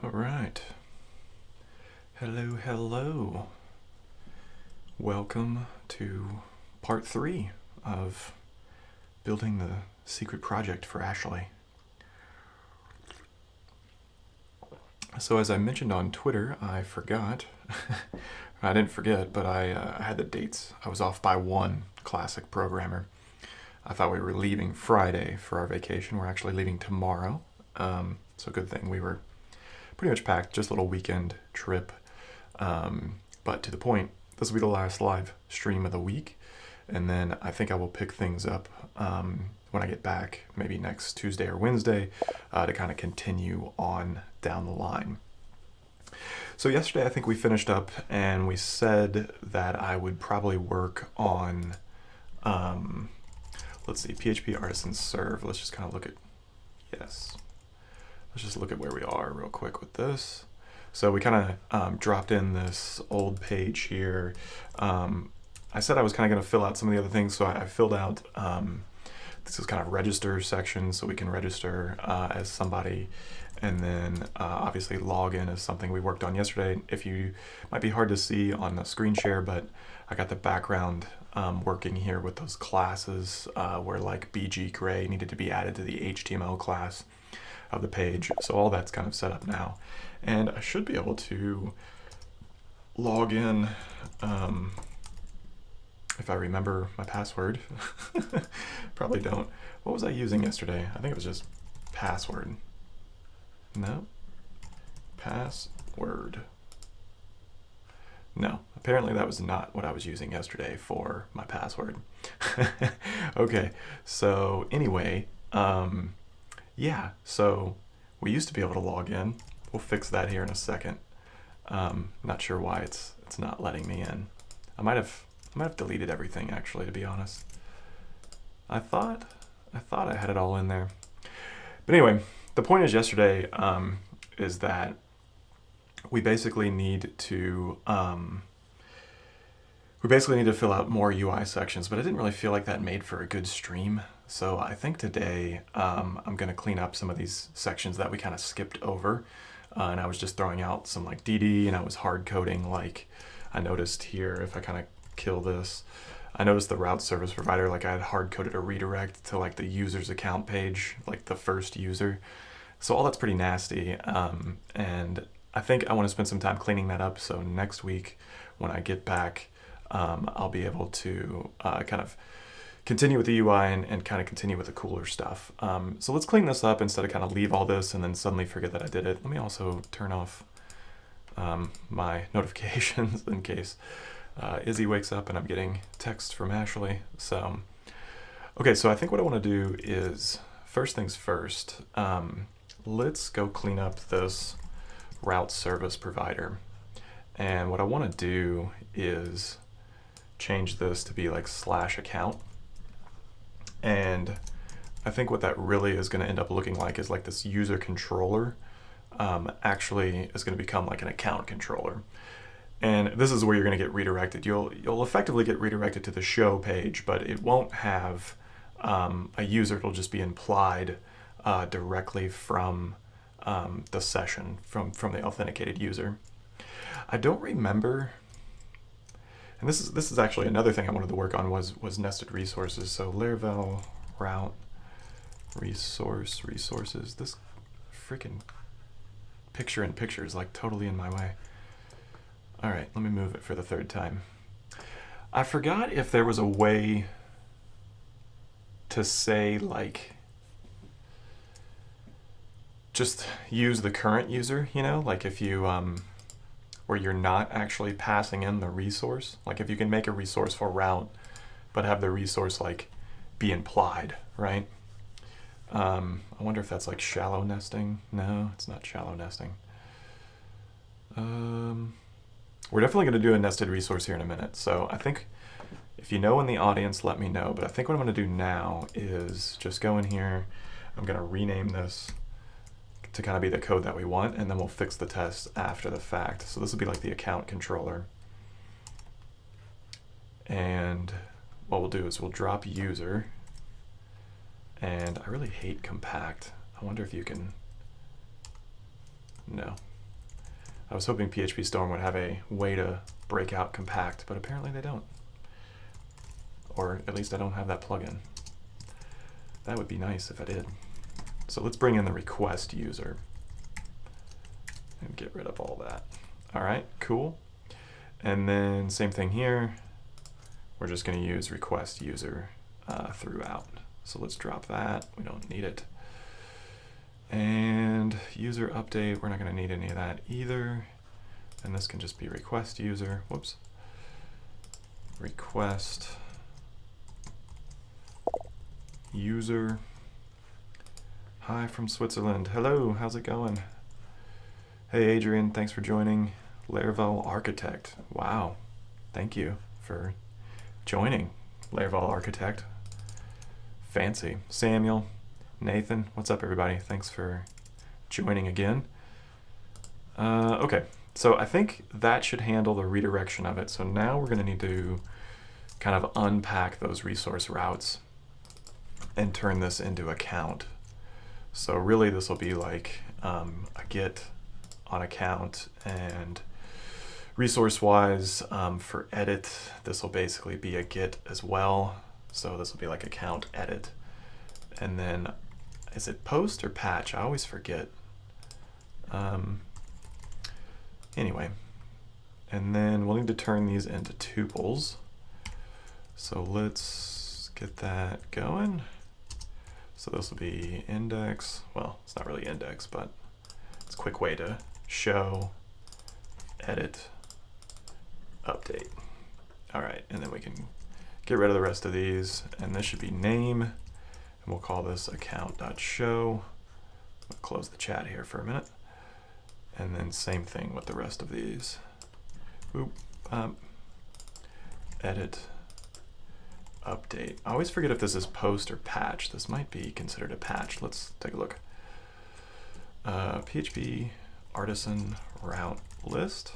All right. Hello, hello. Welcome to part 3 of building the secret project for Ashley. So as I mentioned on Twitter, I forgot. I didn't forget, but I had the dates. I was off by one classic programmer. I thought we were leaving Friday for our vacation. We're actually leaving tomorrow. So good thing we were pretty much packed, just a little weekend trip. But to the point, this will be the last live stream of the week. And then I think I will pick things up when I get back, maybe next Tuesday or Wednesday, to kind of continue on down the line. So yesterday I think we finished up and we said that I would probably work on, let's see, PHP Artisan Serve. Let's just kind of look at, yes. Let's just look at where we are real quick with this. So we kind of dropped in this old page here. I said I was kind of going to fill out some of the other things, so I filled out, this is kind of register section, so we can register as somebody, and then obviously log in as something we worked on yesterday. Might be hard to see on the screen share, but I got the background working here with those classes where like BG Gray needed to be added to the HTML class of the page. So all that's kind of set up now. And I should be able to log in if I remember my password. Probably don't. What was I using yesterday? I think it was just password. No. Password. No, apparently that was not what I was using yesterday for my password. Okay, so anyway, yeah, so we used to be able to log in. We'll fix that here in a second. Not sure why it's not letting me in. I might have deleted everything actually, to be honest. I thought I had it all in there. But anyway, the point is yesterday is that we basically need to fill out more UI sections, but I didn't really feel like that made for a good stream. So I think today I'm going to clean up some of these sections that we kind of skipped over. And I was just throwing out some like DD, and I was hard coding, like I noticed here, if I kind of kill this, I noticed the route service provider, like I had hard coded a redirect to like the user's account page, like the first user. So all that's pretty nasty. And I think I want to spend some time cleaning that up. So next week when I get back, I'll be able to kind of continue with the UI and kind of continue with the cooler stuff. So let's clean this up instead of kind of leave all this and then suddenly forget that I did it. Let me also turn off my notifications in case Izzy wakes up and I'm getting text from Ashley. So, okay, so I think what I want to do is, first things first, let's go clean up this route service provider. And what I want to do is change this to be like /account. And I think what that really is going to end up looking like is like this user controller actually is going to become like an account controller. And this is where you're going to get redirected. You'll effectively get redirected to the show page, but it won't have a user. It'll just be implied directly from the session, from the authenticated user. I don't remember. And this is actually another thing I wanted to work on was nested resources. So Laravel route resources. This freaking picture in picture is like totally in my way. All right, let me move it for the third time. I forgot if there was a way to say like just use the current user, you know, like if you where you're not actually passing in the resource, like if you can make a resource for route but have the resource like be implied, right? I wonder if that's like shallow nesting. No, it's not shallow nesting. We're definitely going to do a nested resource here in a minute. So I think if you know in the audience, let me know. But I think what I'm going to do now is just go in here. I'm going to rename this to kind of be the code that we want, and then we'll fix the test after the fact. So this will be like the account controller. And what we'll do is we'll drop user. And I really hate compact. I wonder if you can No. I was hoping PHP Storm would have a way to break out compact, but apparently they don't. Or at least I don't have that plugin. That would be nice if I did. So let's bring in the request user and get rid of all that. All right, cool. And then same thing here. We're just going to use request user throughout. So let's drop that. We don't need it. And user update, we're not going to need any of that either. And this can just be request user. Whoops. Request user. Hi from Switzerland. Hello, how's it going? Hey Adrian, thanks for joining. Laravel Architect. Wow, thank you for joining Laravel Architect. Fancy. Samuel, Nathan, what's up everybody? Thanks for joining again. Okay, so I think that should handle the redirection of it. So now we're going to need to kind of unpack those resource routes and turn this into a count. So really this will be like a get on account, and resource-wise for edit, this will basically be a get as well. So this will be like account edit. And then, is it post or patch? I always forget. Anyway, and then we'll need to turn these into tuples. So let's get that going. So this will be index. Well, it's not really index, but it's a quick way to show, edit, update. All right, and then we can get rid of the rest of these, and this should be name, and we'll call this account.show. I'll close the chat here for a minute, and then same thing with the rest of these. Oop, edit, update. I always forget if this is post or patch. This might be considered a patch. Let's take a look. PHP artisan route list.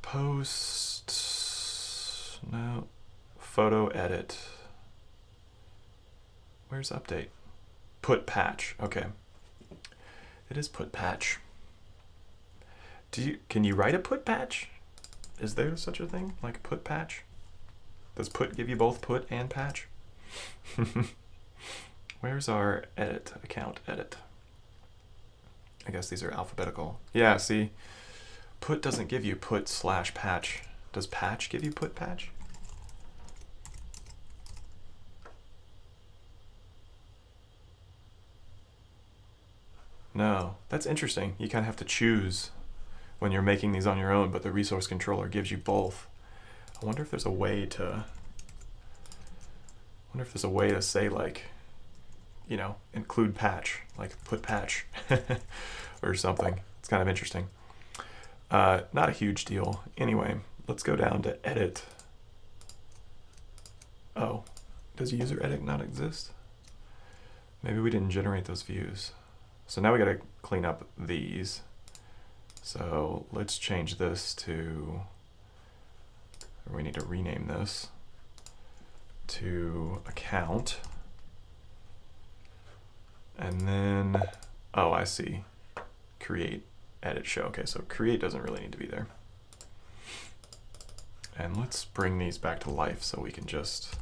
Post, no, photo edit. Where's update? Put patch, okay. It is put patch. Can you write a put patch? Is there such a thing like put patch? Does put give you both put and patch? Where's our edit, account edit? I guess these are alphabetical. Yeah, see, put doesn't give you put / patch. Does patch give you put patch? No, that's interesting. You kind of have to choose when you're making these on your own, but the resource controller gives you both. I wonder if there's a way to, say like, you know, include patch, like put patch or something. It's kind of interesting. Not a huge deal. Anyway, let's go down to edit. Oh, does user edit not exist? Maybe we didn't generate those views. So now we got to clean up these. So let's change this to, or we need to rename this to account. And then, oh, I see. Create, edit, show. Okay, so create doesn't really need to be there. And let's bring these back to life so we can just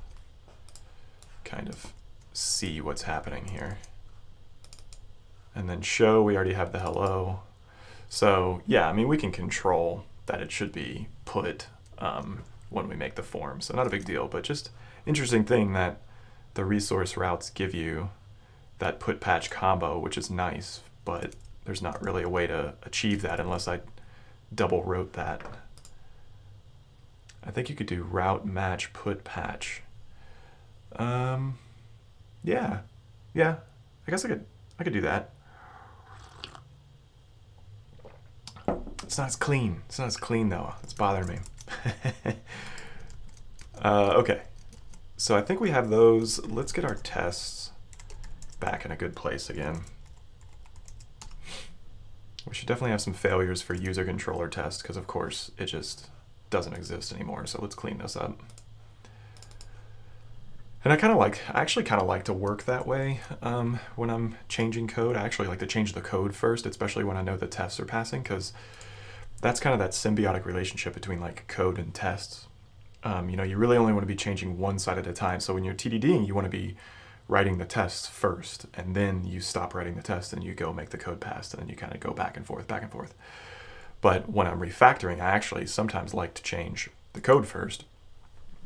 kind of see what's happening here. And then show, we already have the hello. So yeah, I mean, we can control that it should be put when we make the form. So not a big deal, but just interesting thing that the resource routes give you that put patch combo, which is nice, but there's not really a way to achieve that unless I double wrote that. I think you could do route match put patch. Yeah, I guess I could do that. It's not as clean. It's not as clean though. It's bothering me. Okay, so I think we have those. Let's get our tests back in a good place again. We should definitely have some failures for user controller test because of course it just doesn't exist anymore. So let's clean this up. And I actually kind of like to work that way when I'm changing code. I actually like to change the code first, especially when I know the tests are passing, because that's kind of that symbiotic relationship between like code and tests. You really only want to be changing one side at a time. So when you're TDDing, you want to be writing the tests first, and then you stop writing the test and you go make the code pass, and then you kind of go back and forth, back and forth. But when I'm refactoring, I actually sometimes like to change the code first.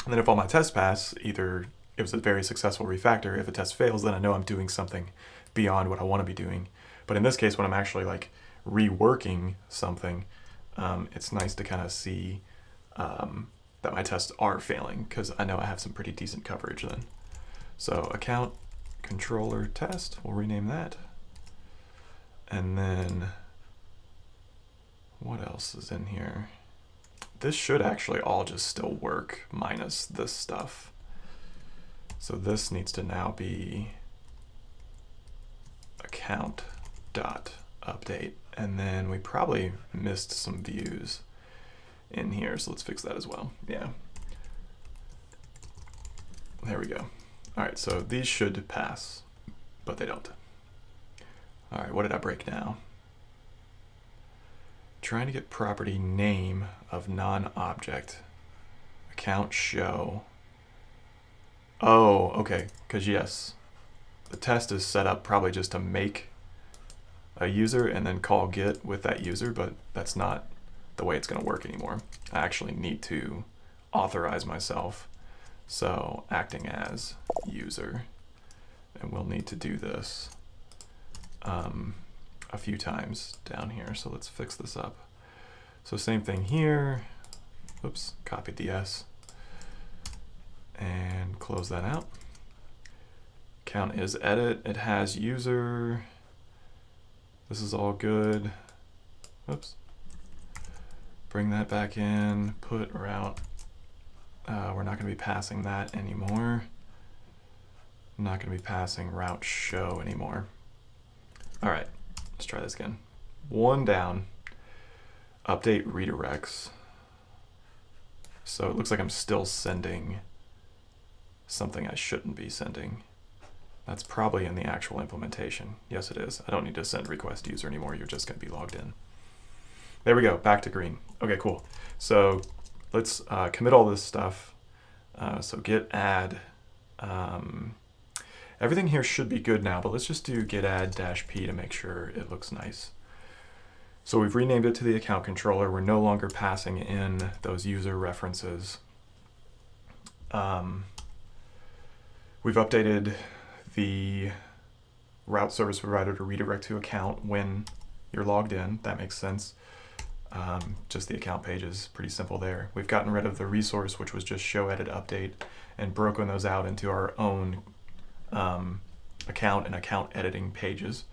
And then if all my tests pass, either it was a very successful refactor. If a test fails, then I know I'm doing something beyond what I want to be doing. But in this case, when I'm actually like reworking something, it's nice to kind of see that my tests are failing, because I know I have some pretty decent coverage then. So account controller test, we'll rename that. And then what else is in here? This should actually all just still work minus this stuff. So this needs to now be account dot update. And then we probably missed some views in here, so let's fix that as well. Yeah. There we go. All right, so these should pass, but they don't. All right, what did I break now? Trying to get property name of non-object. Account show. Oh, okay, because yes, the test is set up probably just to make a user and then call get with that user, but that's not the way it's going to work anymore. I actually need to authorize myself. So acting as user, and we'll need to do this a few times down here. So let's fix this up. So same thing here. Oops, copied the S and close that out. Count is edit. It has user. This is all good. Oops. Bring that back in, put route. We're not going to be passing that anymore. Not going to be passing route show anymore. All right, let's try this again. One down, update redirects. So it looks like I'm still sending something I shouldn't be sending. That's probably in the actual implementation. Yes, it is. I don't need to send request user anymore. You're just going to be logged in. There we go, back to green. Okay, cool. So let's commit all this stuff. So git add. Everything here should be good now, but let's just do git add -p to make sure it looks nice. So we've renamed it to the account controller. We're no longer passing in those user references. We've updated the route service provider to redirect to account when you're logged in. That makes sense. Just the account page is pretty simple there. We've gotten rid of the resource, which was just show edit update, and broken those out into our own account and account editing pages.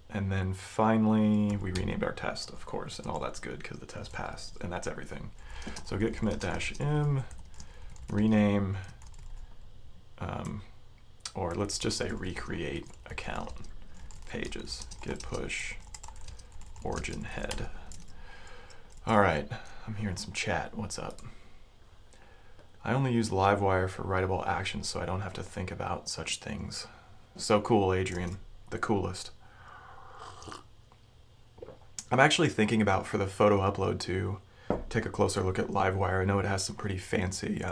And then finally, we renamed our test, of course, and all that's good because the test passed, and that's everything. So git commit -m, rename, or let's just say recreate account pages, git push origin head. All right, I'm hearing some chat. What's up? I only use Livewire for writable actions, so I don't have to think about such things. So cool, Adrian, the coolest. I'm actually thinking about, for the photo upload, to take a closer look at Livewire. I know it has some pretty fancy,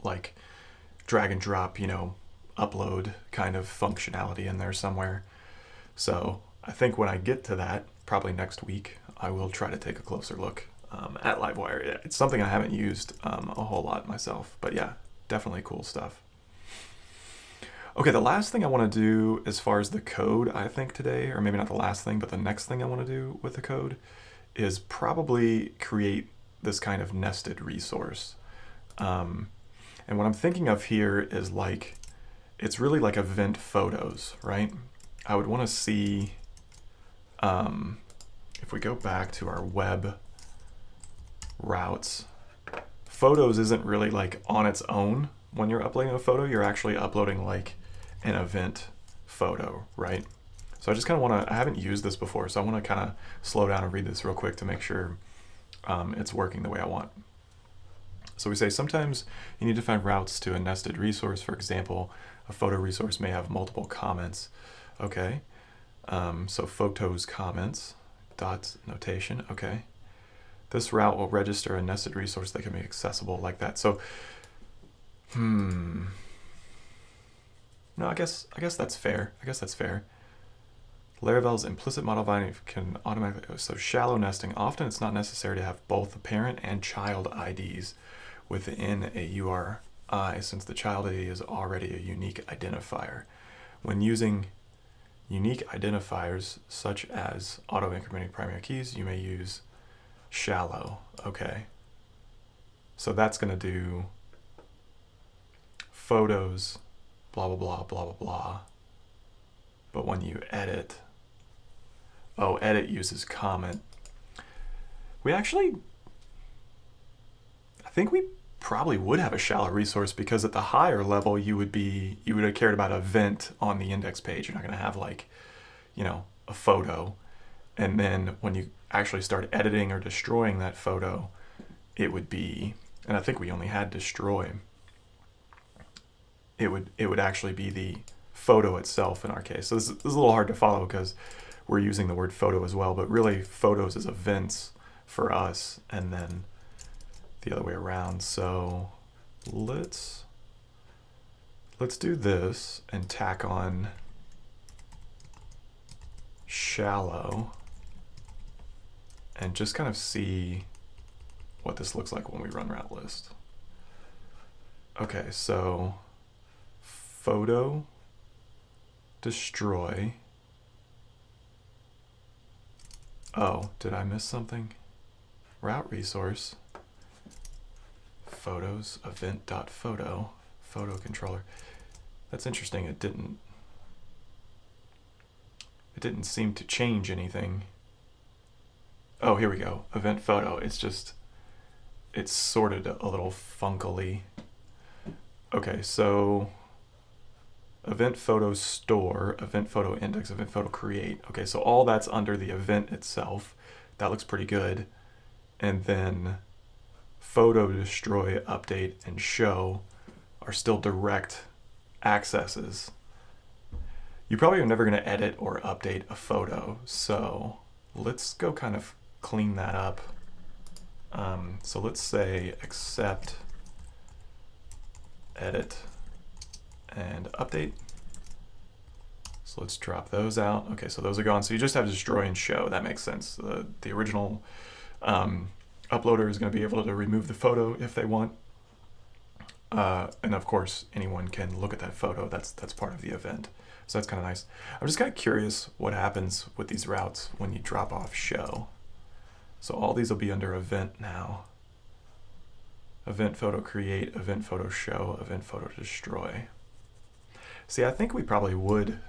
like drag and drop, upload kind of functionality in there somewhere. So I think when I get to that, probably next week, I will try to take a closer look at Livewire. It's something I haven't used a whole lot myself, but yeah, definitely cool stuff. Okay, the last thing I want to do as far as the code, I think today, or maybe not the last thing, but the next thing I want to do with the code is probably create this kind of nested resource. And what I'm thinking of here is like, it's really like event photos, right? I would want to see, if we go back to our web routes, photos isn't really like on its own. When you're uploading a photo, you're actually uploading like an event photo, right? So I just kind of want to, I haven't used this before, so I want to kind of slow down and read this real quick to make sure it's working the way I want. So we say sometimes you need to find routes to a nested resource. For example, a photo resource may have multiple comments. Okay, so photos comments, dot notation, okay. This route will register a nested resource that can be accessible like that. So, no, I guess that's fair. I guess that's fair. Laravel's implicit model binding can automatically, so shallow nesting, often it's not necessary to have both the parent and child IDs within a URI, since the child ID is already a unique identifier. When using unique identifiers such as auto-incrementing primary keys, you may use shallow. Okay, so that's going to do photos, blah, blah, blah, blah, blah, blah. But when you edit, edit uses comment. I think we probably would have a shallow resource, because at the higher level you would have cared about event on the index page. You're not going to have like, a photo, and then when you actually start editing or destroying that photo, it would be, and I think we only had destroy, it would actually be the photo itself in our case. So this is a little hard to follow because we're using the word photo as well, but really photos is events for us, and then the other way around. So let's do this and tack on shallow and just kind of see what this looks like when we run route list. Okay, so photo destroy. Oh, did I miss something? Route resource, photos, event.photo, photo controller. That's interesting. It didn't seem to change anything. Oh, here we go. Event photo. It's sorted a little funkily. Okay, so event photo store, event photo index, event photo create. Okay, so all that's under the event itself. That looks pretty good. And then photo destroy, update, and show are still direct accesses. You probably are never going to edit or update a photo, so let's go kind of clean that up. So let's say accept, edit, and update. So let's drop those out. Okay, so those are gone. So you just have destroy and show. That makes sense. The original uploader is going to be able to remove the photo if they want. And of course, anyone can look at that photo. That's part of the event. So that's kind of nice. I'm just kind of curious what happens with these routes when you drop off show. So all these will be under event now. Event photo create, event photo show, event photo destroy. See, I think we probably would.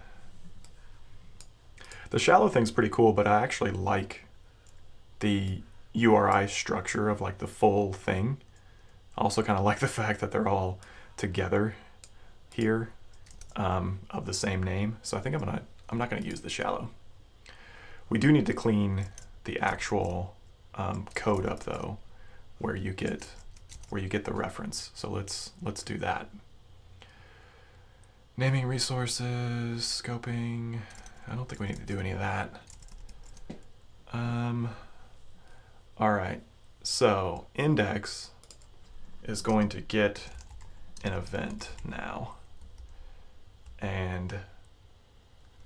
The shallow thing's pretty cool, but I actually like the URI structure of like the full thing. I also kind of like the fact that they're all together here, of the same name. So I think I'm not gonna use the shallow. We do need to clean the actual code up though, where you get the reference. So let's do that. Naming resources, scoping. I don't think we need to do any of that. All right, so index is going to get an event now. And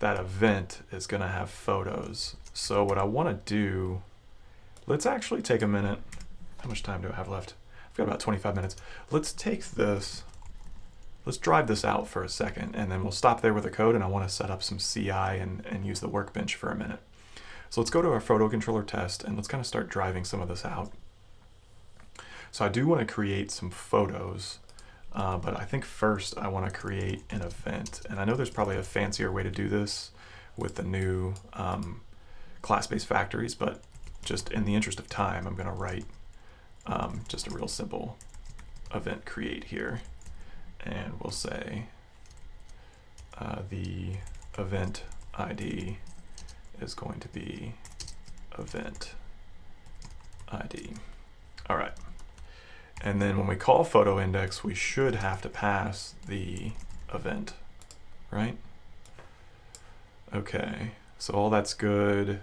that event is going to have photos. So what I want to do, let's actually take a minute. How much time do I have left? I've got about 25 minutes. Let's take this, let's drive this out for a second, and then we'll stop there with the code, and I want to set up some CI and use the Workbench for a minute. So let's go to our photo controller test, and let's kind of start driving some of this out. So I do want to create some photos, but I think first I want to create an event. And I know there's probably a fancier way to do this with the new class-based factories, but just in the interest of time, I'm going to write just a real simple event create here. And we'll say the event ID is going to be event ID. All right. And then when we call photo index, we should have to pass the event, right? Okay, so all that's good,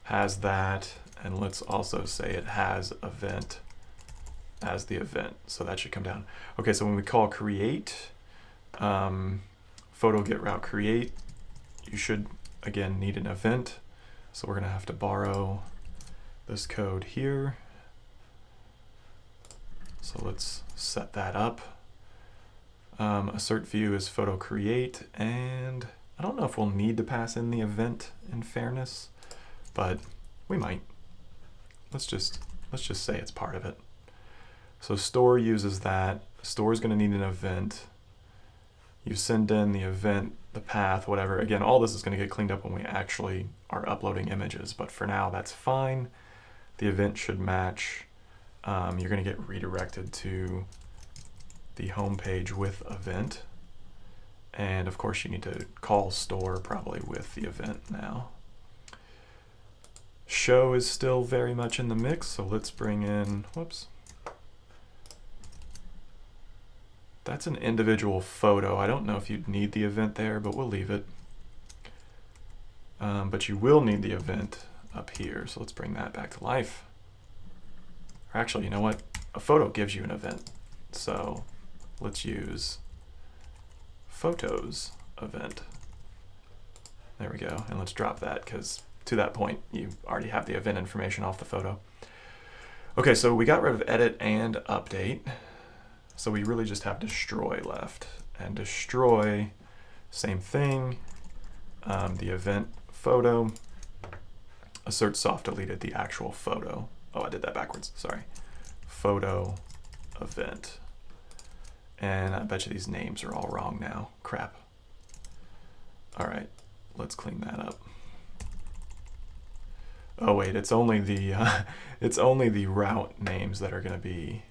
has that, and let's also say it has event as the event, so that should come down. Okay, so when we call create, photo get route create, you should again need an event, so we're gonna have to borrow this code here. So let's set that up. Assert view is photo create, and I don't know if we'll need to pass in the event in fairness, but we might. Let's just say it's part of it. So store uses that. Store is going to need an event. You send in the event, the path, whatever. Again, all this is going to get cleaned up when we actually are uploading images, but for now that's fine. The event should match. You're going to get redirected to the home page with event. And of course you need to call store probably with the event now. Show is still very much in the mix, so let's bring in, whoops. That's an individual photo. I don't know if you'd need the event there, but we'll leave it. But you will need the event up here, so let's bring that back to life. Or actually, you know what? A photo gives you an event, so let's use photos event. There we go, and let's drop that because to that point you already have the event information off the photo. Okay, so we got rid of edit and update, so we really just have destroy left. And destroy, same thing, the event photo, assert soft deleted the actual photo. Oh, I did that backwards, sorry. Photo event. And I bet you these names are all wrong now. Crap. All right, let's clean that up. Oh wait, it's only the route names that are going to be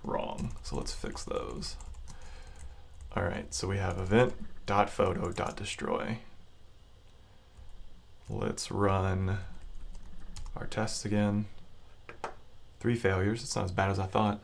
wrong. So let's fix those. All right, so we have event.photo.destroy. Let's run our tests again. 3 failures. It's not as bad as I thought.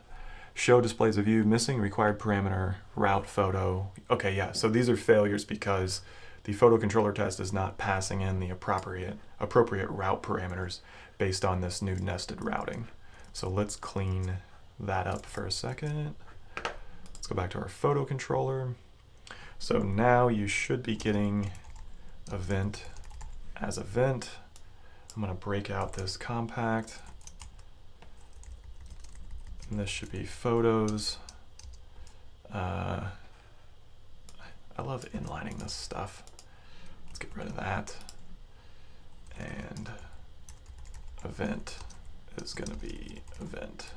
Show displays a view, missing required parameter, route photo. Okay, yeah, so these are failures because the photo controller test is not passing in the appropriate route parameters based on this new nested routing. So let's clean that up for a second. Let's go back to our photo controller. So now you should be getting event as event. I'm going to break out this compact. And this should be photos. I love inlining this stuff. Let's get rid of that. And event is going to be event.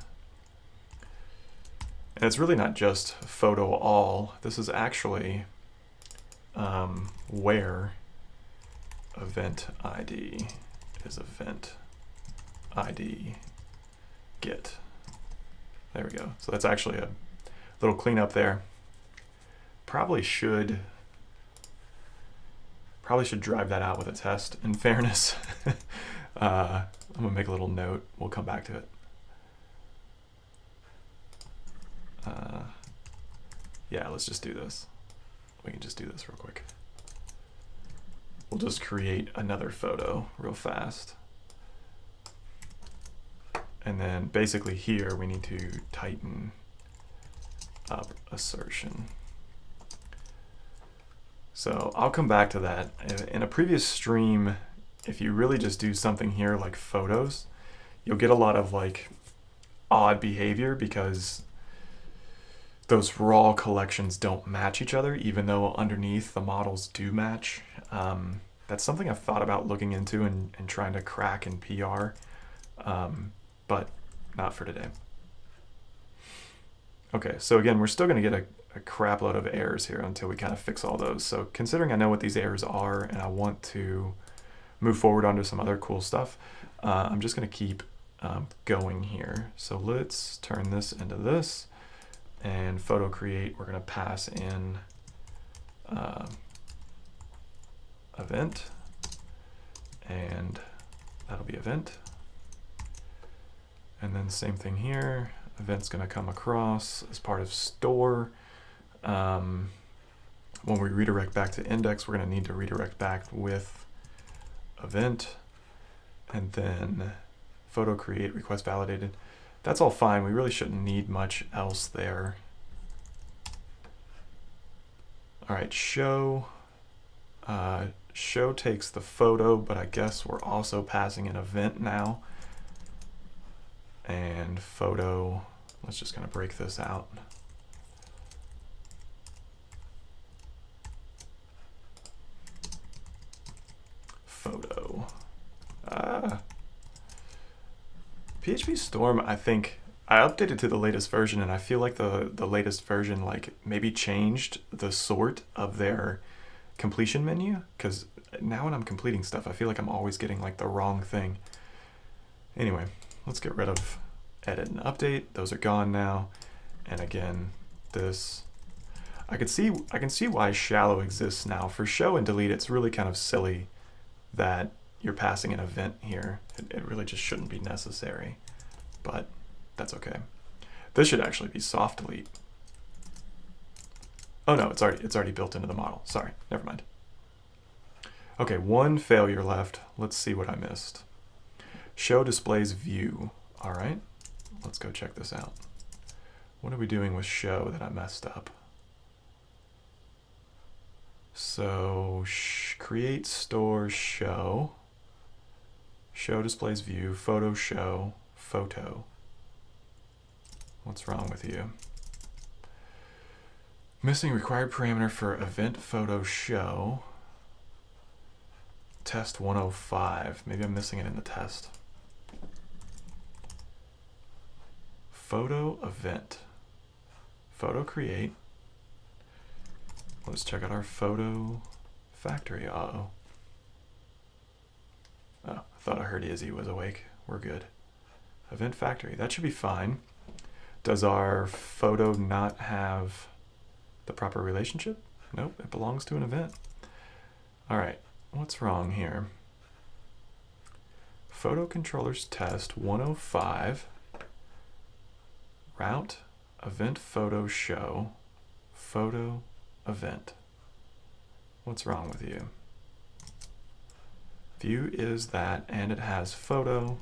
And it's really not just photo all. This is actually where event ID is event ID get. There we go. So that's actually a little cleanup there. Probably should drive that out with a test, in fairness. I'm gonna make a little note. We'll come back to it. Yeah, let's just do this. We can just do this real quick. We'll just create another photo real fast. And then basically here we need to tighten up assertion. So I'll come back to that. In a previous stream, if you really just do something here like photos, you'll get a lot of like odd behavior because those raw collections don't match each other, even though underneath the models do match. That's something I've thought about looking into and trying to crack in PR, but not for today. Okay, so again, we're still going to get a crap load of errors here until we kind of fix all those. So considering I know what these errors are and I want to move forward onto some other cool stuff, I'm just going to keep going here. So let's turn this into this, and photo create, we're going to pass in event, and that'll be event. And then same thing here, event's going to come across as part of store. When we redirect back to index, we're going to need to redirect back with event, and then photo create request validated. That's all fine. We really shouldn't need much else there. All right, show. Show takes the photo, but I guess we're also passing an event now. And photo, let's just kind of break this out. Photo. PHP Storm, I think I updated to the latest version, and I feel like the latest version like maybe changed the sort of their completion menu, because now when I'm completing stuff, I feel like I'm always getting like the wrong thing. Anyway, let's get rid of edit and update. Those are gone now. And again, this, I can see why shallow exists now. For show and delete, it's really kind of silly that you're passing an event here. It really just shouldn't be necessary, but that's okay. This should actually be soft delete. Oh no, it's already built into the model. Sorry, never mind. Okay, one failure left. Let's see what I missed. Show displays view. All right, let's go check this out. What are we doing with show that I messed up? So create store show. Show displays view, photo show, photo. What's wrong with you? Missing required parameter for event photo show. Test 105. Maybe I'm missing it in the test. Photo event. Photo create. Let's check out our photo factory. Uh-oh. Oh, I thought I heard Izzy was awake. We're good. Event factory. That should be fine. Does our photo not have the proper relationship? Nope, it belongs to an event. All right, what's wrong here? Photo controllers test 105. Route event photo show photo event. What's wrong with you? View is that, and it has photo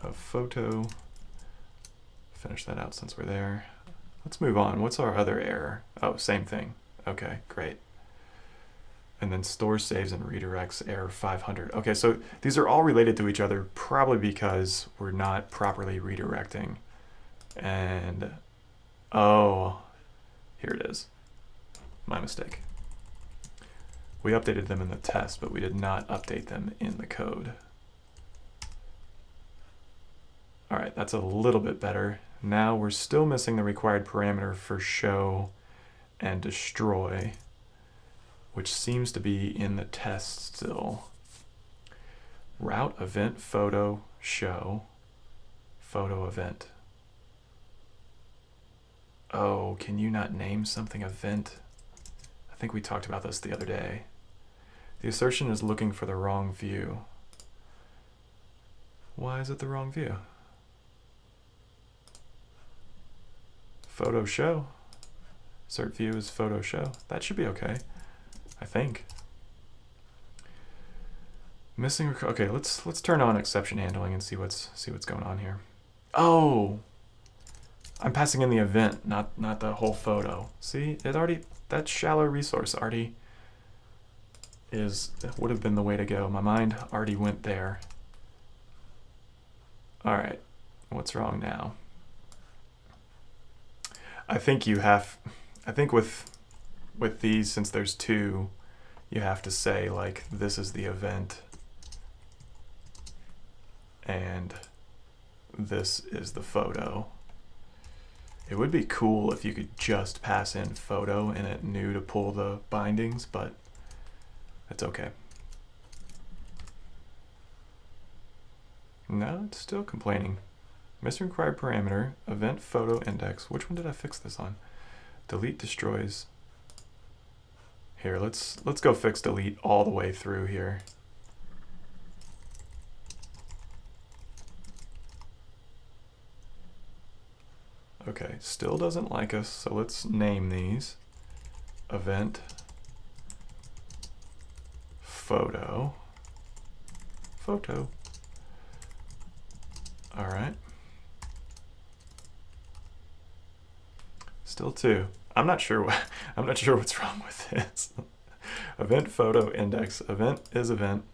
of photo. Finish that out since we're there. Let's move on. What's our other error? Oh, same thing. Okay, great. And then store saves and redirects error 500. Okay, so these are all related to each other, probably because we're not properly redirecting. And oh, here it is. My mistake. We updated them in the test, but we did not update them in the code. All right, that's a little bit better. Now we're still missing the required parameter for show and destroy, which seems to be in the test still. Route event photo show photo event. Oh, can you not name something event? I think we talked about this the other day. The assertion is looking for the wrong view. Why is it the wrong view? Photo show. Assert view is photo show. That should be okay, I think. Missing. Okay, let's turn on exception handling and see what's going on here. Oh, I'm passing in the event, not the whole photo. See, it already, that shallow resource already would have been the way to go. My mind already went there. All right, what's wrong now? I think with these, since there's two, you have to say like this is the event and this is the photo. It would be cool if you could just pass in photo and it knew to pull the bindings, but it's okay. No, it's still complaining. Missing required parameter, event photo index. Which one did I fix this on? Delete destroys. Here, let's go fix delete all the way through here. still doesn't like us, so let's name these event photo. All right. Still 2. I'm not sure what's wrong with this. Event photo index. Event is event.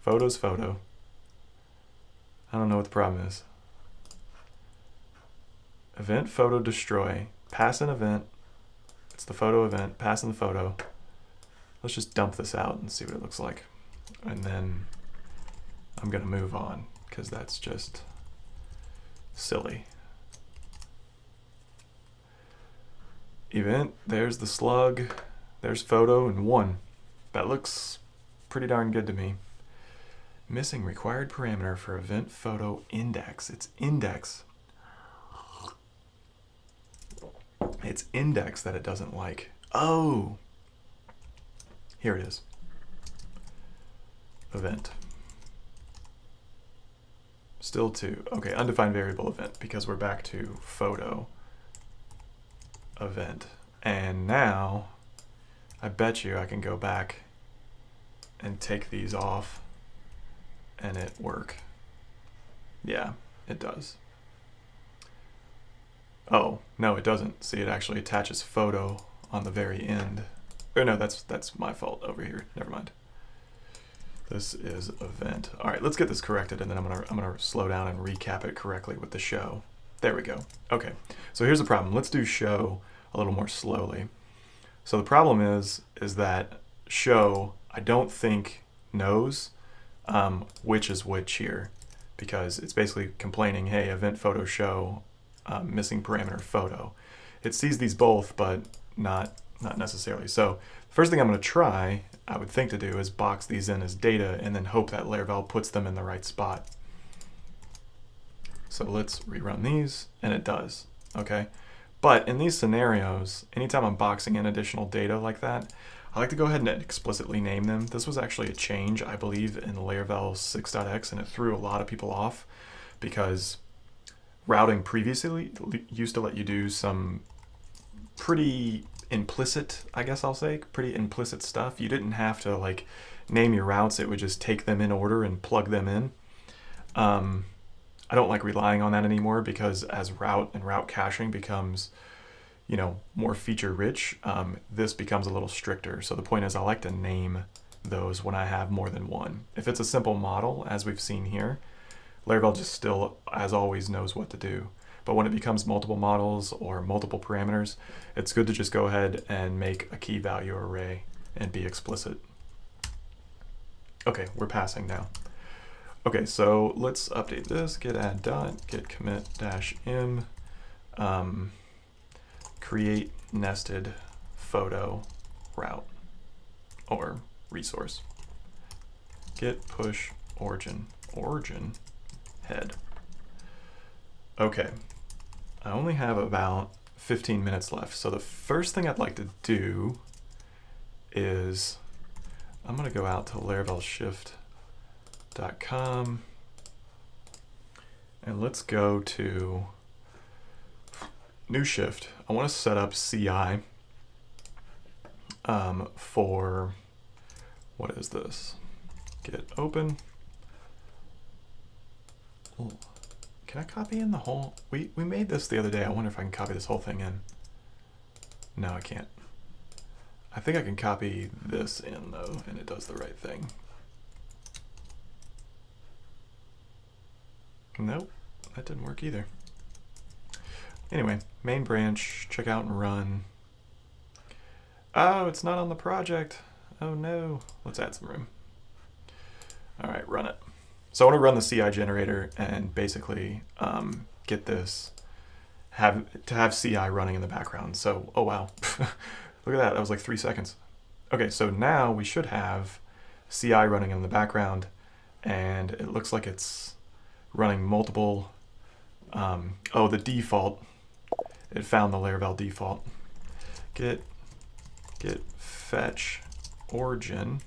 Photo's photo. I don't know what the problem is. Event photo destroy. Pass an event. It's the photo event. Pass in the photo. Let's just dump this out and see what it looks like. And then I'm going to move on because that's just silly. Event, there's the slug, there's photo, and 1. That looks pretty darn good to me. Missing required parameter for event photo index. It's index. It's index that it doesn't like. Oh! Here it is. Event. Still 2. Okay, undefined variable event because we're back to photo event. And now I bet you I can go back and take these off and it work. Yeah, it does. Oh, no, it doesn't. See, it actually attaches photo on the very end. Or no, that's my fault over here. Never mind. This is event. All right, let's get this corrected, and then I'm gonna slow down and recap it correctly with the show. There we go. Okay, so here's the problem. Let's do show a little more slowly. So the problem is that show, I don't think knows which is which here, because it's basically complaining, hey, event photo show, missing parameter photo. It sees these both, but not necessarily. So the first thing I'm going to try, I would think to do, is box these in as data and then hope that Laravel puts them in the right spot. So let's rerun these, and it does. Okay. But in these scenarios, anytime I'm boxing in additional data like that, I like to go ahead and explicitly name them. This was actually a change, I believe, in Laravel 6.x, and it threw a lot of people off because routing previously used to let you do some pretty implicit, I guess I'll say, pretty implicit stuff. You didn't have to like name your routes. It would just take them in order and plug them in. I don't like relying on that anymore because as route and route caching becomes, you know, more feature rich, this becomes a little stricter. So the point is I like to name those when I have more than one. If it's a simple model, as we've seen here, Laravel just still, as always, knows what to do. But when it becomes multiple models or multiple parameters, it's good to just go ahead and make a key value array and be explicit. Okay, we're passing now. Okay, so let's update this. Git add dot, git commit dash m, create nested photo route or resource. Git push origin head. Okay, I only have about 15 minutes left. So the first thing I'd like to do is I'm going to go out to laravelshift.com and let's go to new shift. I want to set up CI for, what is this? Git open. Ooh. Can I copy in the whole? We made this the other day. I wonder if I can copy this whole thing in. No, I can't. I think I can copy this in though, and it does the right thing. Nope, that didn't work either. Anyway, main branch, check out and run. Oh, it's not on the project. Oh no. Let's add some room. All right, run it. So I want to run the CI generator and basically get this, have CI running in the background. So, oh wow, look at that. That was like 3 seconds. Okay, so now we should have CI running in the background, and it looks like it's running multiple. Oh, the default. It found the Laravel default. Git fetch origin.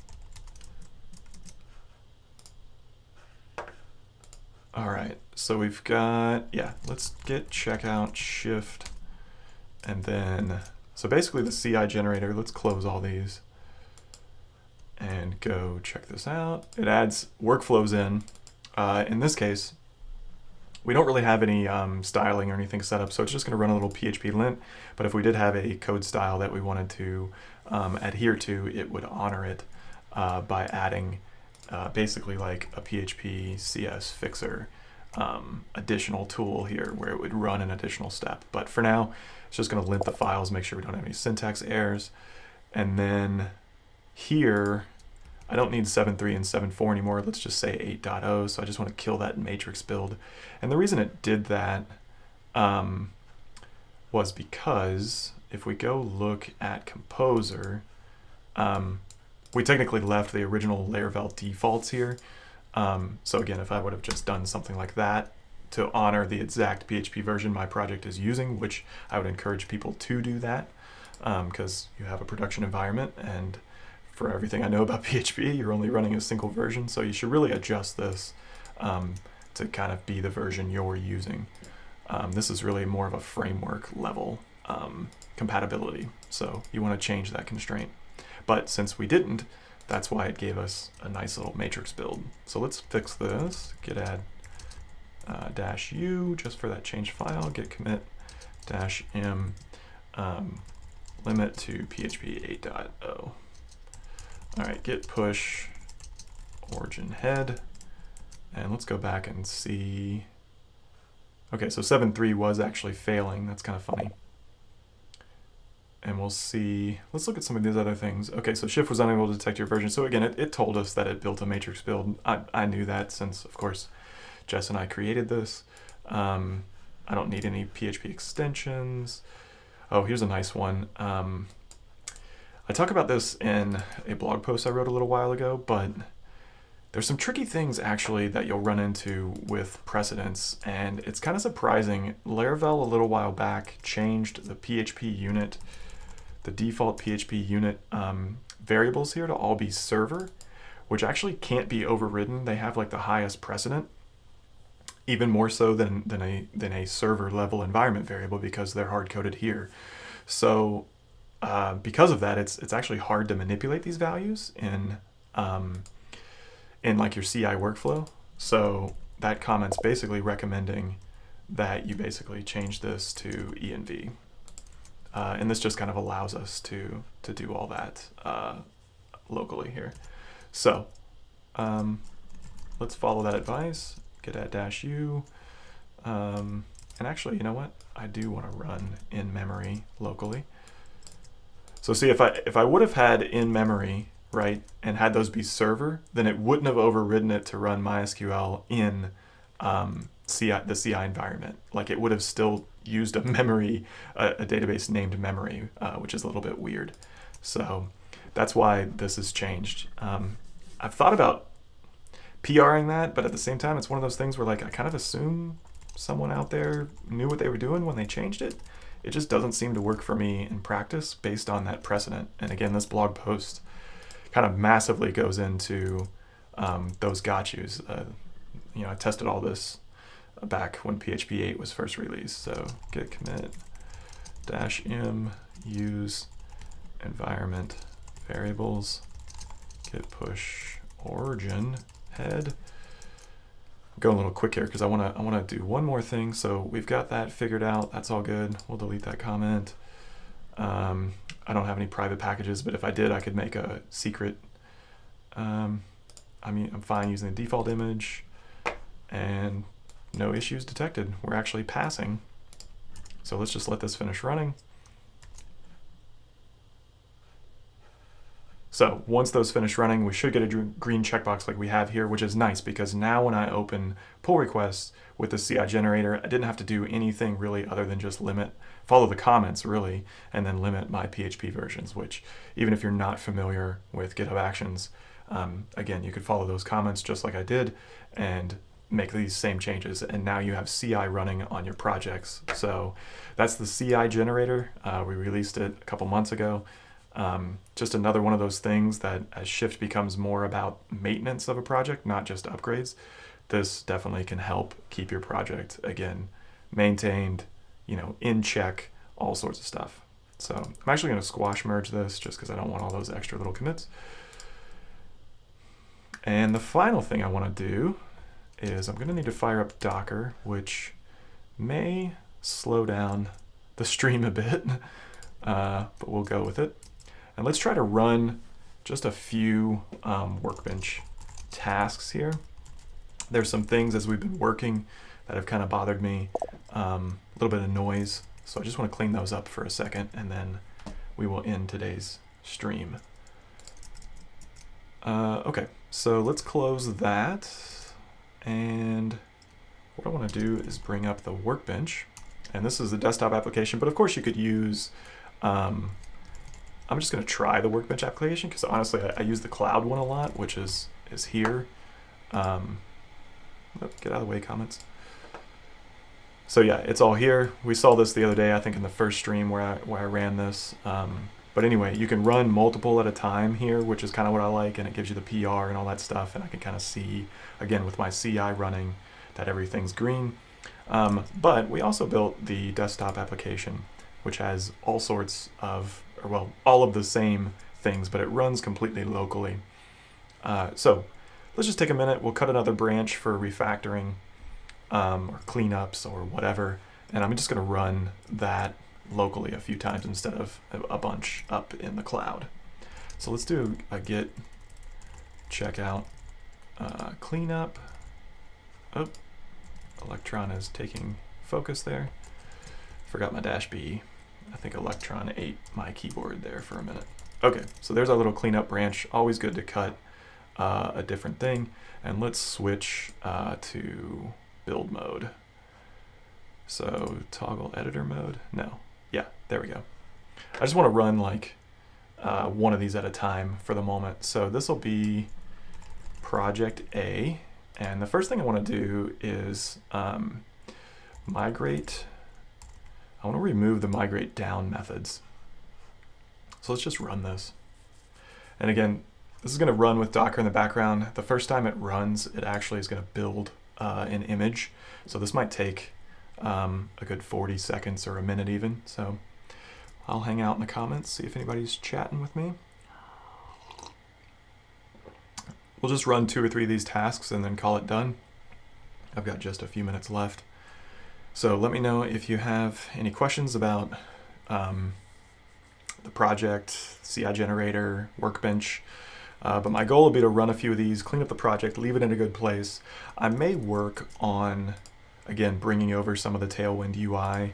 All right, so we've got, yeah, let's git checkout shift And then, so basically the CI generator, let's close all these and go check this out. It adds workflows in. In this case, we don't really have any styling or anything set up, so it's just going to run a little PHP lint. But if we did have a code style that we wanted to adhere to, it would honor it by adding basically like a PHP CS fixer additional tool here where it would run an additional step. But for now, it's just going to lint the files, make sure we don't have any syntax errors. And then here, I don't need 7.3 and 7.4 anymore. Let's just say 8.0. So I just want to kill that matrix build. And the reason it did that was because if we go look at Composer, we technically left the original Laravel defaults here. So again, if I would have just done something like that to honor the exact PHP version my project is using, which I would encourage people to do that because you have a production environment, and for everything I know about PHP, you're only running a single version, so you should really adjust this to kind of be the version you're using. This is really more of a framework level compatibility, so you want to change that constraint. But since we didn't, that's why it gave us a nice little matrix build. So let's fix this. Git add -u just for that change file. Git commit -m limit to PHP 8.0. All right, git push origin head, and let's go back and see. Okay, so 7.3 was actually failing. That's kind of funny. And we'll see, let's look at some of these other things. Okay, so Shift was unable to detect your version. So again, it told us that it built a matrix build. I knew that since, of course, Jess and I created this. I don't need any PHP extensions. Oh, here's a nice one. I talk about this in a blog post I wrote a little while ago, but there's some tricky things actually that you'll run into with precedents, and it's kind of surprising. Laravel a little while back changed the PHP unit, the default PHP unit variables here to all be server, which actually can't be overridden. They have like the highest precedent, even more so than a server level environment variable because they're hard coded here. So because of that, it's actually hard to manipulate these values in like your CI workflow. So that comment's basically recommending that you basically change this to env. And this just kind of allows us to do all that locally here. So let's follow that advice, git add -u. And actually, you know what? I do want to run in memory locally. So see, if I would have had in memory, right, and had those be server, then it wouldn't have overridden it to run MySQL in the CI environment. Like it would have still used a memory, a database named memory, which is a little bit weird. So that's why this has changed. I've thought about PRing that, but at the same time, it's one of those things where like I kind of assume someone out there knew what they were doing when they changed it. It just doesn't seem to work for me in practice based on that precedent. And again, this blog post kind of massively goes into those got-yous. You know, I tested all this back when PHP 8 was first released. So git commit -m use environment variables, git push origin head. I'm going a little quick here because I want to do one more thing. So we've got that figured out. That's all good. We'll delete that comment. I don't have any private packages, but if I did, I could make a secret. I mean, I'm fine using the default image and no issues detected. We're actually passing. So let's just let this finish running. So once those finish running, we should get a green checkbox like we have here, which is nice because now when I open pull requests with the CI generator, I didn't have to do anything really other than just follow the comments really, and then limit my PHP versions, which even if you're not familiar with GitHub Actions, again, you could follow those comments just like I did and make these same changes. And now you have CI running on your projects. So that's the CI generator. We released it a couple months ago. Just another one of those things that as Shift becomes more about maintenance of a project, not just upgrades, this definitely can help keep your project, again, maintained, you know, in check, all sorts of stuff. So I'm actually going to squash merge this just because I don't want all those extra little commits. And the final thing I want to do is I'm going to need to fire up Docker, which may slow down the stream a bit, but we'll go with it. And let's try to run just a few Workbench tasks here. There's some things as we've been working that have kind of bothered me, a little bit of noise. So I just want to clean those up for a second, and then we will end today's stream. Okay, so let's close that. And what I want to do is bring up the Workbench. And this is a desktop application, but of course you could use, I'm just going to try the Workbench application because honestly I use the cloud one a lot, which is here. Get out of the way, comments. So yeah, it's all here. We saw this the other day, I think in the first stream where I ran this. But anyway, you can run multiple at a time here, which is kind of what I like, and it gives you the PR and all that stuff, and I can kind of see, again, with my CI running, that everything's green. But we also built the desktop application, which has all sorts of, or well, all of the same things, but it runs completely locally. So let's just take a minute. We'll cut another branch for refactoring or cleanups or whatever, and I'm just going to run that locally a few times instead of a bunch up in the cloud. So let's do a git checkout cleanup. Oh, Electron is taking focus there. Forgot my dash B. I think Electron ate my keyboard there for a minute. Okay, so there's our little cleanup branch. Always good to cut a different thing. And let's switch to build mode. So toggle editor mode. No, yeah, there we go. I just want to run like one of these at a time for the moment. So this will be project A. And the first thing I want to do is migrate. I want to remove the migrate down methods. So let's just run this. And again, this is going to run with Docker in the background. The first time it runs, it actually is going to build an image. So this might take a good 40 seconds or a minute even. So I'll hang out in the comments, see if anybody's chatting with me. We'll just run 2 or 3 of these tasks and then call it done. I've got just a few minutes left. So let me know if you have any questions about the project, CI generator, Workbench. But my goal will be to run a few of these, clean up the project, leave it in a good place. I may work on, again, bringing over some of the Tailwind UI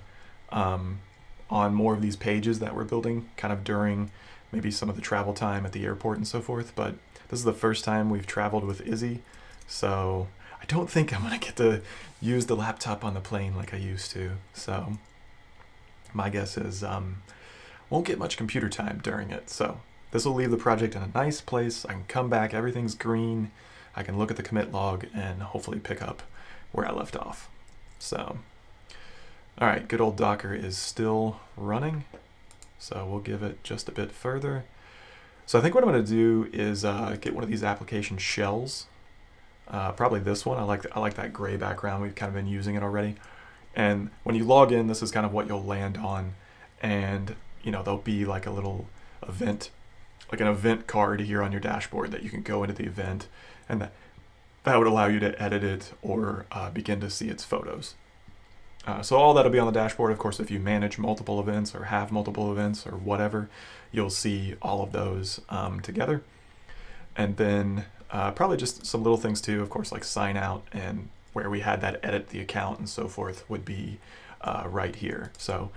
on more of these pages that we're building, kind of during maybe some of the travel time at the airport and so forth. But this is the first time we've traveled with Izzy, so I don't think I'm going to get to use the laptop on the plane like I used to. So my guess is won't get much computer time during it. So this will leave the project in a nice place. I can come back, everything's green. I can look at the commit log and hopefully pick up where I left off. So, all right, good old Docker is still running. So we'll give it just a bit further. So I think what I'm going to do is get one of these application shells. Probably this one. I like that gray background. We've kind of been using it already. And when you log in, this is kind of what you'll land on. And there'll be like a little event, like an event card here on your dashboard that you can go into the event, and that would allow you to edit it or begin to see its photos. So all that'll be on the dashboard. Of course, if you manage multiple events or have multiple events or whatever, you'll see all of those together. And then probably just some little things too, of course, like sign out, and where we had that edit the account and so forth would be right here. So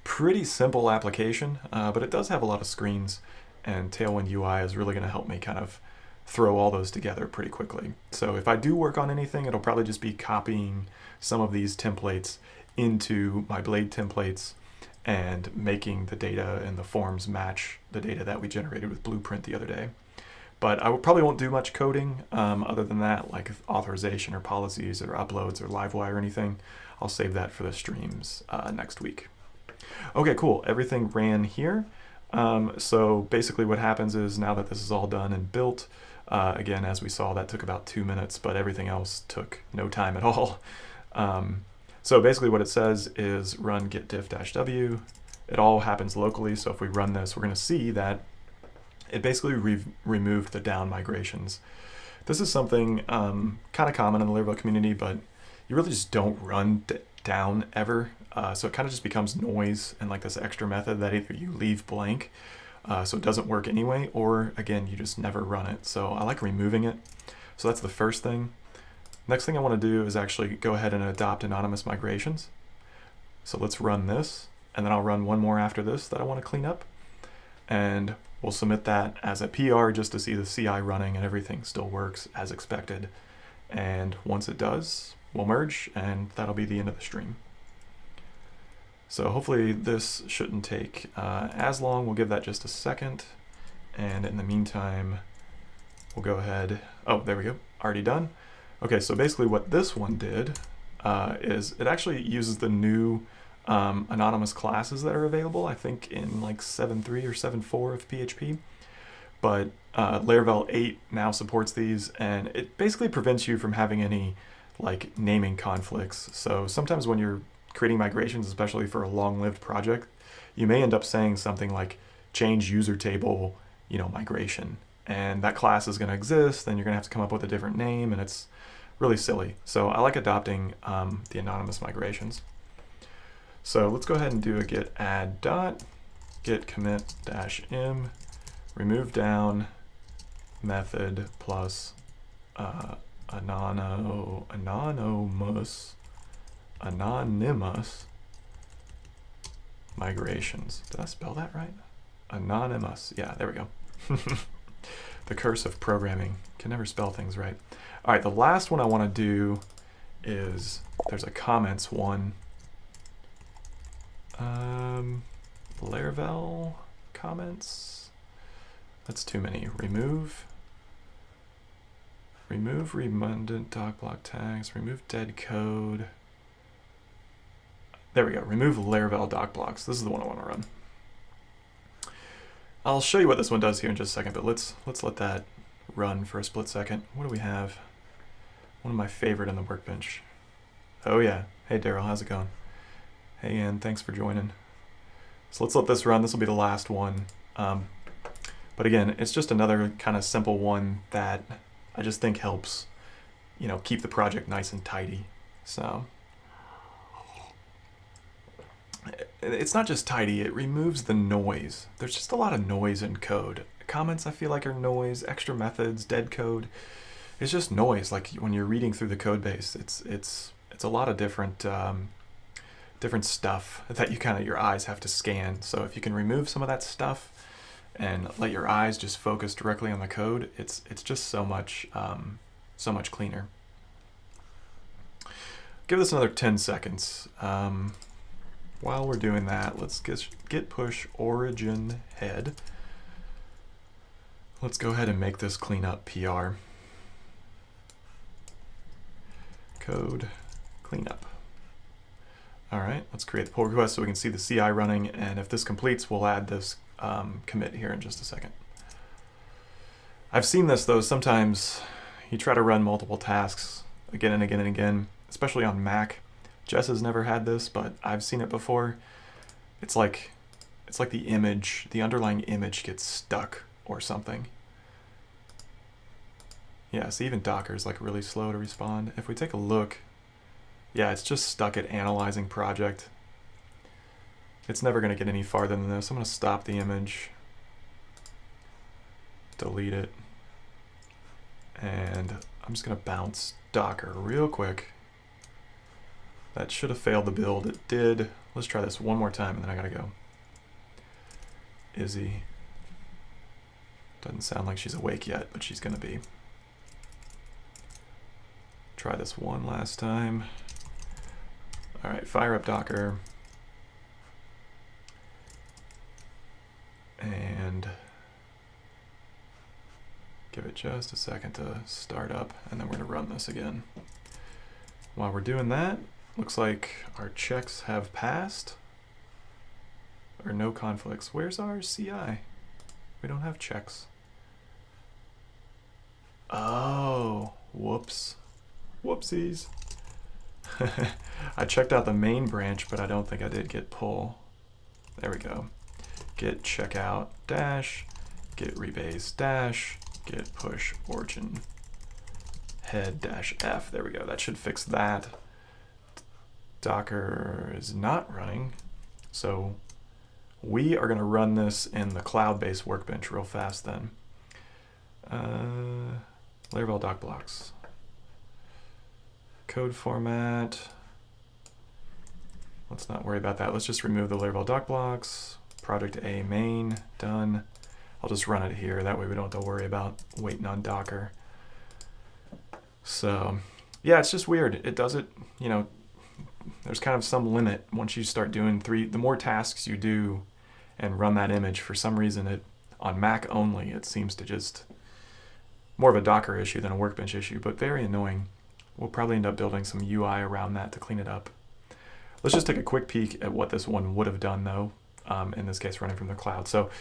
pretty simple application, but it does have a lot of screens, and Tailwind UI is really going to help me kind of throw all those together pretty quickly. So if I do work on anything, it'll probably just be copying some of these templates into my Blade templates and making the data and the forms match the data that we generated with Blueprint the other day. But I probably won't do much coding other than that, like authorization or policies or uploads or Livewire or anything. I'll save that for the streams next week. Okay, cool. Everything ran here. So basically what happens is now that this is all done and built, again, as we saw, that took about 2 minutes, but everything else took no time at all. So basically what it says is run git diff-w it all happens locally. So if we run this, we're going to see that it basically removed the down migrations. This is something kind of common in the Laravel community, but you really just don't run down ever. So it kind of just becomes noise and like this extra method that either you leave blank, so it doesn't work anyway, or again, you just never run it. So I like removing it. So that's the first thing. Next thing I want to do is actually go ahead and adopt anonymous migrations. So let's run this, and then I'll run one more after this that I want to clean up. And we'll submit that as a PR just to see the CI running and everything still works as expected. And once it does, we'll merge, and that'll be the end of the stream. So hopefully this shouldn't take as long. We'll give that just a second. And in the meantime, we'll go ahead. Oh, there we go. Already done. Okay, so basically what this one did is it actually uses the new anonymous classes that are available, I think in like 7.3 or 7.4 of PHP. But Laravel 8 now supports these, and it basically prevents you from having any like naming conflicts. So sometimes when you're creating migrations, especially for a long-lived project, you may end up saying something like change user table, migration, and that class is going to exist, then you're going to have to come up with a different name, and it's really silly. So I like adopting the anonymous migrations. So let's go ahead and do a git add dot git commit -m remove down method plus anonymous migrations. Did I spell that right? Anonymous. Yeah, there we go. The curse of programming. Can never spell things right. All right, the last one I want to do is there's a comments one. Laravel comments. That's too many. Remove redundant doc block tags. Remove dead code. There we go. Remove Laravel doc blocks. This is the one I want to run. I'll show you what this one does here in just a second, but let's let that run for a split second. What do we have? One of my favorite in the Workbench. Oh yeah. Hey Daryl, how's it going? Hey Ann, thanks for joining. So let's let this run. This will be the last one. But again, it's just another kind of simple one that I just think helps, keep the project nice and tidy. So it's not just tidy, it removes the noise. There's just a lot of noise in code. Comments I feel like are noise, extra methods, dead code. It's just noise. Like when you're reading through the code base, it's a lot of different stuff that your eyes have to scan. So if you can remove some of that stuff and let your eyes just focus directly on the code, it's just so much cleaner. Give this another 10 seconds. While we're doing that, let's git push origin head. Let's go ahead and make this cleanup PR. Code cleanup. All right, let's create the pull request so we can see the CI running, and if this completes, we'll add this commit here in just a second. I've seen this though, sometimes you try to run multiple tasks again and again and again, especially on Mac. Jess has never had this, but I've seen it before. It's like the image, the underlying image gets stuck or something. Yeah, so even Docker is like really slow to respond. If we take a look, yeah, it's just stuck at analyzing project. It's never going to get any farther than this. I'm going to stop the image, delete it, and I'm just going to bounce Docker real quick. That should have failed the build. It did. Let's try this one more time, and then I got to go. Izzy. Doesn't sound like she's awake yet, but she's going to be. Try this one last time. All right, fire up Docker. And give it just a second to start up, and then we're going to run this again. While we're doing that, looks like our checks have passed. Or no conflicts. Where's our CI? We don't have checks. Oh, whoops. Whoopsies. I checked out the main branch, but I don't think I did git pull. There we go. Git checkout dash, git rebase dash, git push origin head dash F. There we go. That should fix that. Docker is not running. So we are going to run this in the cloud-based Workbench real fast then. Laravel doc blocks. Code format. Let's not worry about that. Let's just remove the Laravel doc blocks. Project A main, done. I'll just run it here. That way we don't have to worry about waiting on Docker. So yeah, it's just weird. It does it, you know, there's kind of some limit once you start doing the more tasks you do and run that image, for some reason it, on Mac only, it seems to just, more of a Docker issue than a Workbench issue, but very annoying. We'll probably end up building some UI around that to clean it up. Let's just take a quick peek at what this one would have done though, in this case running from the cloud. So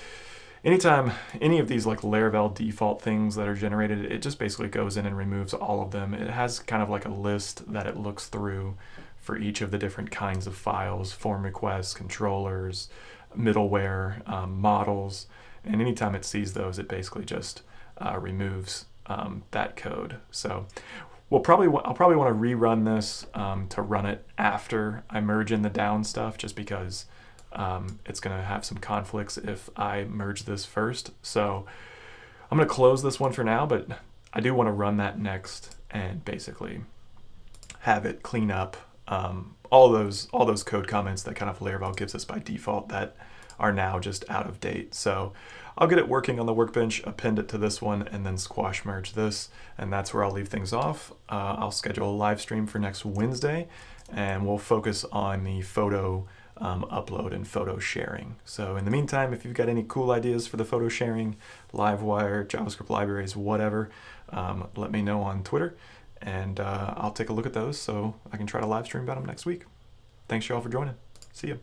anytime any of these like Laravel default things that are generated, it just basically goes in and removes all of them. It has kind of like a list that it looks through for each of the different kinds of files, form requests, controllers, middleware, models, and anytime it sees those, it basically just removes that code. So I'll probably want to rerun this to run it after I merge in the down stuff, just because it's going to have some conflicts if I merge this first. So I'm going to close this one for now, but I do want to run that next and basically have it clean up all those code comments that kind of Laravel gives us by default that are now just out of date. So I'll get it working on the Workbench, append it to this one, and then squash merge this, and that's where I'll leave things off. I'll schedule a live stream for next Wednesday, and we'll focus on the photo upload and photo sharing. So in the meantime, if you've got any cool ideas for the photo sharing, Livewire, JavaScript libraries, whatever, let me know on Twitter, and I'll take a look at those so I can try to live stream about them next week. Thanks y'all for joining. See ya.